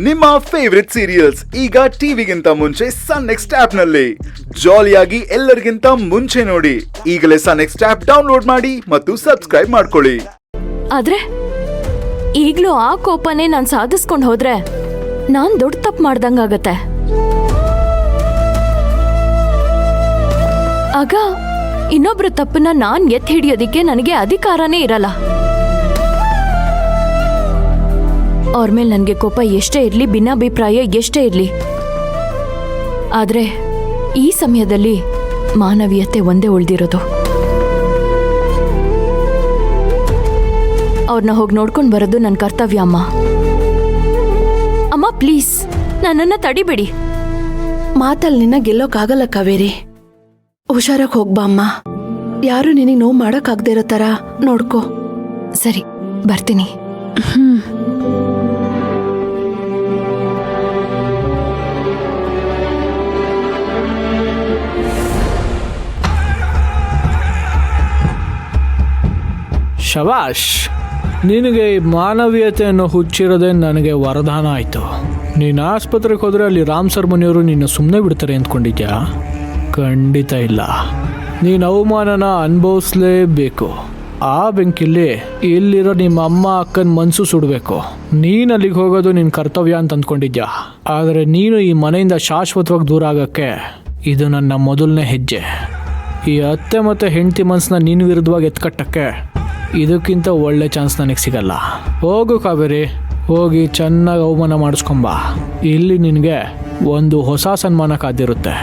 ನಿಮ್ಮ favourite serials ಈಗ ಟಿವಿಗಿಂತ ಮುಂಚೆ ಸನ್ ನೆಕ್ಸ್ಟ್ ಆಪ್ ನಲ್ಲಿ ಜಾಲಿಯಾಗಿ ಎಲ್ಲರಿಗಿಂತ ಮುಂಚೆ ನೋಡಿ. ಈಗಲೇ ಸನ್ ನೆಕ್ಸ್ಟ್ ಆಪ್ ಡೌನ್ಲೋಡ್ ಮಾಡಿ ಮತ್ತು ಸಬ್ಸ್ಕ್ರೈಬ್ ಮಾಡ್ಕೊಳ್ಳಿ. ಆದ್ರೆ ಈಗ್ಲೂ ಆ ಕೋಪನೇ ನಾನ್ ಸಾಧಿಸ್ಕೊಂಡು ಹೋದ್ರೆ ನಾನ್ ದೊಡ್ಡ ತಪ್ಪು ಮಾಡ್ದಂಗಾಗತ್ತೆ. ಆಗ ಇನ್ನೊಬ್ರ ತಪ್ಪನ್ನ ನಾನ್ ಎತ್ತಿ ಹಿಡಿಯೋದಿಕ್ಕೆ ನನಗೆ ಅಧಿಕಾರನೇ ಇರಲ್ಲ. ಅವ್ರ ಮೇಲೆ ನನಗೆ ಕೋಪ ಎಷ್ಟೇ ಇರ್ಲಿ, ಭಿನ್ನಾಭಿಪ್ರಾಯ ಎಷ್ಟೇ ಇರ್ಲಿ, ಆದ್ರೆ ಈ ಸಮಯದಲ್ಲಿ ಮಾನವೀಯತೆ ಒಂದೇ ಉಳಿದಿರೋದು. ಅವ್ರನ್ನ ಹೋಗಿ ನೋಡ್ಕೊಂಡು ಬರೋದು ನನ್ನ ಕರ್ತವ್ಯ. ಅಮ್ಮ ಪ್ಲೀಸ್ ನನ್ನನ್ನ ತಡಿಬೇಡಿ. ಮಾತಲ್ಲಿ ನಿನ್ನ ಗೆಲ್ಲೋಕ್ಕಾಗಲ್ಲ ಕಾವೇರಿ. ಹುಷಾರಾಗಿ ಹೋಗ್ಬಾ ಅಮ್ಮ. ಯಾರು ನಿನಗೆ ನೋವು ಮಾಡೋಕ್ಕಾಗದೇ ಇರೋ ಥರ ನೋಡ್ಕೋ. ಸರಿ, ಬರ್ತೀನಿ. ಶಬಾಷ್, ನಿನಗೆ ಈ ಮಾನವೀಯತೆಯನ್ನು ಹುಚ್ಚಿರೋದೇ ನನಗೆ ವರದಾನ ಆಯಿತು. ನೀನು ಆಸ್ಪತ್ರೆಗೆ ಹೋದರೆ ಅಲ್ಲಿ ರಾಮ್ ಸರ್ ಮನೆಯವರು ನಿನ್ನ ಸುಮ್ಮನೆ ಬಿಡ್ತಾರೆ ಅಂದ್ಕೊಂಡಿದ್ಯಾ? ಖಂಡಿತ ಇಲ್ಲ. ನೀನು ಅವಮಾನನ ಅನುಭವಿಸ್ಲೇಬೇಕು. ಆ ಬೆಂಕಿಲಿ ಇಲ್ಲಿರೋ ನಿಮ್ಮ ಅಮ್ಮ ಅಕ್ಕನ ಮನಸ್ಸು ಸುಡಬೇಕು. ನೀನು ಅಲ್ಲಿಗೆ ಹೋಗೋದು ನಿನ್ನ ಕರ್ತವ್ಯ ಅಂತ ಅಂದ್ಕೊಂಡಿದ್ಯಾ? ಆದರೆ ನೀನು ಈ ಮನೆಯಿಂದ ಶಾಶ್ವತವಾಗಿ ದೂರ ಆಗೋಕ್ಕೆ ಇದು ನನ್ನ ಮೊದಲನೇ ಹೆಜ್ಜೆ. ಈ ಅತ್ತೆ ಮತ್ತು ಹೆಂಡತಿ ಮನಸ್ಸನ್ನ ನೀನು ವಿರುದ್ಧವಾಗಿ ಎತ್ಕಟ್ಟಕ್ಕೆ ಇದಕ್ಕಿಂತ ಒಳ್ಳೆ ಚಾನ್ಸ್ ನನಗೆ ಸಿಗಲ್ಲ. ಹೋಗು ಕಾವೇರಿ, ಹೋಗಿ ಚೆನ್ನಾಗಿ ಅವಮಾನ ಮಾಡಿಸ್ಕೊಂಬ. ಇಲ್ಲಿ ನಿನಗೆ ಒಂದು ಹೊಸ ಸನ್ಮಾನ ಕಾದಿರುತ್ತೆ.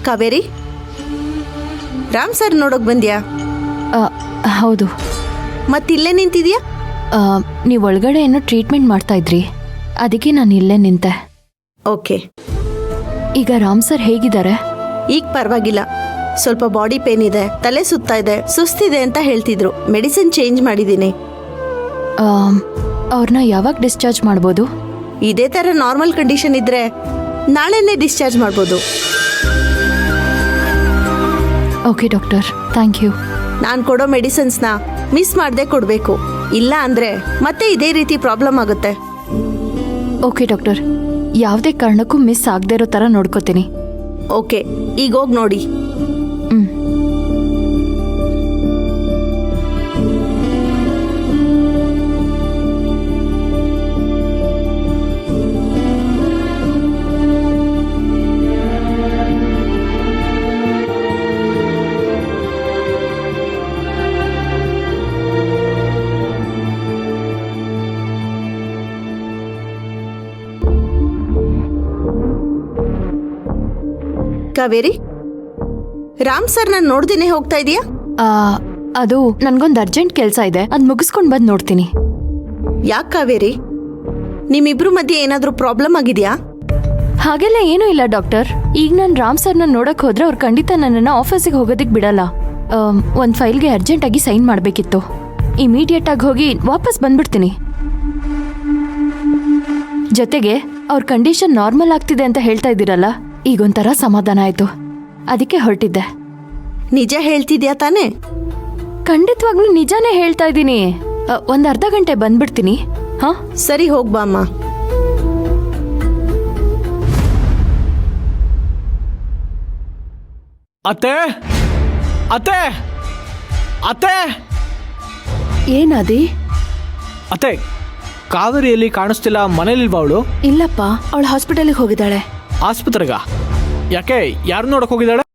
ಕಾವೇರಿ, ರಾಮ್ ಸರ್ ನೋಡೋಕ್ ಬಂದ್ಯಾ? ಹೌದು. ಮತ್ತಿಲ್ಲೇ ನಿಂತಿದ್ಯಾ? ನೀವು ಒಳಗಡೆ ಏನೋ ಟ್ರೀಟ್ಮೆಂಟ್ ಮಾಡ್ತಾ ಇದ್ರಿ, ಅದಕ್ಕೆ ನಾನು ಇಲ್ಲೇ ನಿಂತೆ. ಓಕೆ. ಈಗ ರಾಮ್ ಸರ್ ಹೇಗಿದ್ದಾರೆ? ಈಗ ಪರವಾಗಿಲ್ಲ. ಸ್ವಲ್ಪ ಬಾಡಿ ಪೇನ್ ಇದೆ, ತಲೆ ಸುತ್ತಾ ಇದೆ, ಸುಸ್ತಿದೆ ಅಂತ ಹೇಳ್ತಿದ್ರು. ಮೆಡಿಸಿನ್ ಚೇಂಜ್ ಮಾಡಿದ್ದೀನಿ. ಅವ್ರನ್ನ ಯಾವಾಗ ಡಿಸ್ಚಾರ್ಜ್ ಮಾಡ್ಬೋದು? ಇದೇ ಥರ ನಾರ್ಮಲ್ ಕಂಡೀಷನ್ ಇದ್ರೆ ನಾಳೆನೇ ಡಿಸ್ಚಾರ್ಜ್ ಮಾಡ್ಬೋದು. Okay doctor, thank you. ನಾನು ಕೊಡೋ ಮೆಡಿಸಿನ್ಸ್ನ ಮಿಸ್ ಮಾಡದೆ ಕೊಡಬೇಕು. ಇಲ್ಲ ಅಂದರೆ ಮತ್ತೆ ಇದೇ ರೀತಿ ಪ್ರಾಬ್ಲಮ್ ಆಗುತ್ತೆ. ಓಕೆ ಡಾಕ್ಟರ್, ಯಾವುದೇ ಕಾರಣಕ್ಕೂ ಮಿಸ್ ಆಗದೆ ಇರೋ ಥರ ನೋಡ್ಕೋತೀನಿ. ಓಕೆ, ಈಗ ಹೋಗಿ ನೋಡಿ. ಕಾವೇರಿ, ರಾಮ್ ಸರ್ ನಾನು ನೋಡ್ದೇನೆ ಹೋಗ್ತಾ ಇದೀಯಾ? ಅದು ನನ್ಗೊಂದು ಅರ್ಜೆಂಟ್ ಕೆಲಸ ಇದೆ, ಅದು ಮುಗಿಸ್ಕೊಂಡು ಬಂದು ನೋಡ್ತೀನಿ. ಯಾಕೆ ಕಾವೇರಿ, ನಿಮ್ಮಿಬ್ರು ಮಧ್ಯೆ ಏನಾದರೂ ಪ್ರಾಬ್ಲಮ್ ಆಗಿದೆಯಾ? ಹಾಗೆಲ್ಲ ಏನೂ ಇಲ್ಲ ಡಾಕ್ಟರ್. ಈಗ ನಾನು ರಾಮ್ ಸರ್ನ ನೋಡಕ್ ಹೋದ್ರೆ ಅವ್ರು ಖಂಡಿತ ನನ್ನನ್ನು ಆಫೀಸಿಗೆ ಹೋಗೋದಕ್ಕೆ ಬಿಡಲ್ಲ. ಒಂದು ಫೈಲ್ಗೆ ಅರ್ಜೆಂಟಾಗಿ ಸೈನ್ ಮಾಡಬೇಕಿತ್ತು. ಇಮಿಡಿಯೇಟ್ ಆಗಿ ಹೋಗಿ ವಾಪಸ್ ಬಂದ್ಬಿಡ್ತೀನಿ. ಜೊತೆಗೆ ಅವ್ರ ಕಂಡೀಷನ್ ನಾರ್ಮಲ್ ಆಗ್ತಿದೆ ಅಂತ ಹೇಳ್ತಾ ಇದ್ದೀರಲ್ಲ, ಈಗೊಂಥರ ಸಮಾಧಾನ ಆಯ್ತು. ಅದಕ್ಕೆ ಹೊರಟಿದ್ದೆ. ನಿಜ ಹೇಳ್ತಿದ್ಯಾ ತಾನೇ? ಖಂಡಿತವಾಗ್ಲೂ ನಿಜಾನೇ ಹೇಳ್ತಾ ಇದ್ದೀನಿ. ಒಂದು ಅರ್ಧ ಗಂಟೆ ಬಂದ್ಬಿಡ್ತೀನಿ. ಹಾ ಸರಿ, ಹೋಗ್ಬಾ ಅಮ್ಮ. ಅತ್ತೆ ಅತ್ತೆ ಅತ್ತೆ ಏನಾದಿ? ಅತ್ತೆ ಕಾವೇರಿಯಲ್ಲಿ ಕಾಣಿಸ್ತಿಲ್ಲ, ಮನೇಲಿಲ್ವಾ ಅವಳು? ಇಲ್ಲಪ್ಪ, ಅವಳು ಹಾಸ್ಪಿಟಲ್ಗೆ ಹೋಗಿದ್ದಾಳೆ. ಆಸ್ಪತ್ರೆಗ? ಯಾಕೆ, ಯಾರು ನೋಡಕ್ ಹೋಗಿದ್ದಾಳೆ?